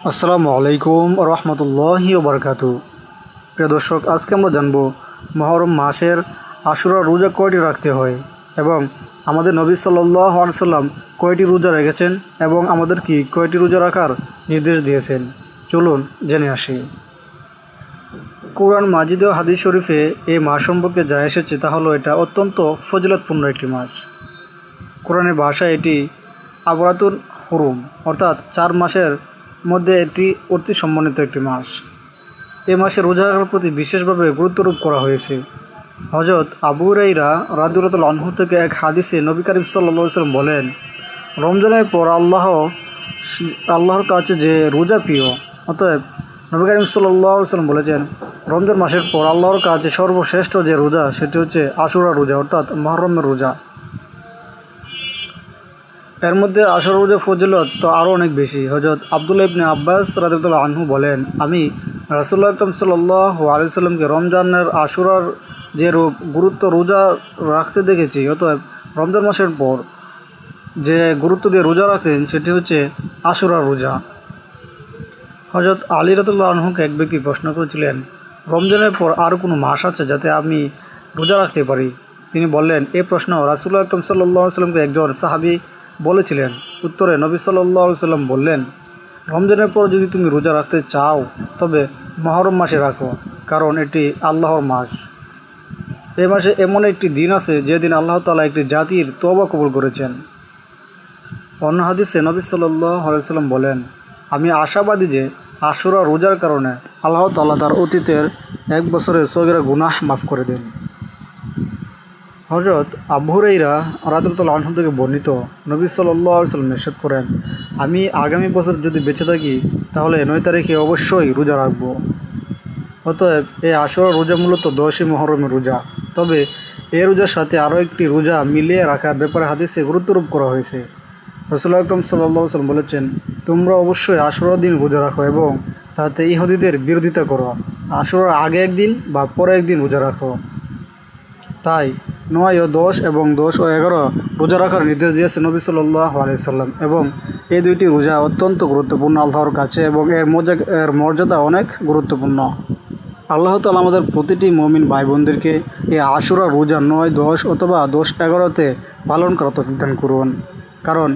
আসসালামু আলাইকুম রহমতুল্লাহি ওবরকাতু। প্রিয় দর্শক, আজকে আমরা জানব মুহররম মাসের আশুরা রোজা কয়টি রাখতে হয় এবং আমাদের নবী সাল্লাল্লাহু আলাইহি সাল্লাম কয়টি রোজা রেখেছেন এবং আমাদের কি কয়টি রোজা রাখার নির্দেশ দিয়েছেন। চলুন জেনে আসি। কোরআন মাজিদ ও হাদিস শরীফে এই মাস সম্পর্কে যা এসেছে তা হলো এটা অত্যন্ত ফজিলতপূর্ণ একটি মাস। কোরআনের ভাষায় এটি আবরাতুন হুরুম অর্থাৎ 4 মাসের মধ্যে এটি অতি সম্মানিত একটি মাস। এই মাসে রোজা রাখার প্রতি বিশেষভাবে গুরুত্বারোপ করা হয়েছে। হযরত আবু হুরায়রা রাদিয়াল্লাহু আনহু থেকে এক হাদিসে নবী করিম সাল্লাল্লাহু আলাইহি ওয়াসাল্লাম বলেন, রমজানের পর আল্লাহর কাছে যে রোজা প্রিয়। অতএব নবী করিম সাল্লাল্লাহু আলাইহি ওয়াসাল্লাম বলেছেন, রমজান মাসের পর আল্লাহর কাছে সর্বশ্রেষ্ঠ যে রোজা সেটি হচ্ছে আশুরা রোজা অর্থাৎ মুহররমের রোজা। এর মধ্যে আশুরা রোজা ফজিলত তো আরও অনেক বেশি। হযরত আব্দুল্লাহ ইবনে আব্বাস রাদিয়াল্লাহু আনহু বলেন, আমি রাসূলুল্লাহ আকরাম সাল্লাল্লাহু আলাইহি ওয়াসাল্লামকে রমজানের আশুরার যে গুরুত্ব রোজা রাখতে দেখেছি। অতএব রমজান মাসের পর যে গুরুত্ব দিয়ে রোজা রাখতেন সেটি হচ্ছে আশুরা রোজা। হযরত আলী রাদিয়াল্লাহু আনহুকে এক ব্যক্তি প্রশ্ন করেছিলেন, রমজানের পর আর কোনো মাস আছে যাতে আমি রোজা রাখতে পারি? তিনি বললেন, এই প্রশ্ন রাসূলুল্লাহ আকরাম সাল্লাল্লাহু আলাইহি ওয়াসাল্লামকে একজন সাহাবী বলেছিলেন। উত্তরে নবী সাল্লাল্লাহু আলাইহি ওয়াসাল্লাম বললেন, রমজানের পর যদি তুমি রোজা রাখতে চাও তবে মুহররম মাসে রাখো, কারণ এটি আল্লাহর মাস। এই মাসে এমন একটি দিন আছে যেদিন আল্লাহ তাআলা একটি জাতির তওবা কবুল করেছেন। অন্য হাদিসে নবী সাল্লাল্লাহু আলাইহি ওয়াসাল্লাম বলেন, আমি আশাবাদী যে আশুরা রোজার কারণে আল্লাহ তাআলা তার অতীতের 1 বছরের সগীরা গুনাহ মাফ করে দেন। হযরত আবু হুরায়রা রাদিয়াল্লাহু আনহু থেকে বর্ণিত, নবী সাল্লাল্লাহু আলাইহি ওয়াসাল্লাম ইরশাদ করেন, আমি আগামী বছর যদি বেঁচে থাকি তাহলে 9 তারিখে অবশ্যই রোজা রাখব। অতএব এই আশুরা রোজা মূলত 10ই মুহররমের রোজা। তবে এই রোজার সাথে আরও একটি রোজা মিলিয়ে রাখার ব্যাপারে হাদিসে গুরুত্বারোপ করা হয়েছে। রাসূলুল্লাহ আকরাম সাল্লাল্লাহু আলাইহি ওয়াসাল্লাম বলেছেন, তোমরা অবশ্যই আশুরার দিন রোজা রাখো এবং তাতে ইহুদিদের বিরোধিতা করো। আশুরার আগে একদিন বা পরে একদিন রোজা রাখো। তাই 9 ও 10 এবং 10 ও 11 রোজা রাখার নির্দেশ দিয়েছে নবী সাল্লাল্লাহু আলাইহি সাল্লাম এবং এই দুইটি রোজা অত্যন্ত গুরুত্বপূর্ণ আল্লাহর কাছে এবং এর মর্যাদা অনেক গুরুত্বপূর্ণ। আল্লাহ তাআলা আমাদের প্রতিটি মুমিন ভাই বোনদেরকে এই আশুরা রোজা 9, 10 অথবা 10, 11তে পালন করার তৌফিক দান করুন। কারণ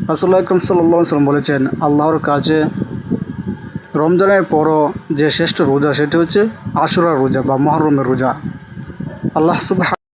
রাসূলুল্লাহ আকরাম সাল্লাল্লাহু আলাইহি ওয়াসাল্লাম বলেছেন, আল্লাহর কাছে রমজানের পরও যে শ্রেষ্ঠ রোজা সেটি হচ্ছে আশুরা রোজা বা মুহররমের রোজা। আল্লাহ সুবহানাহু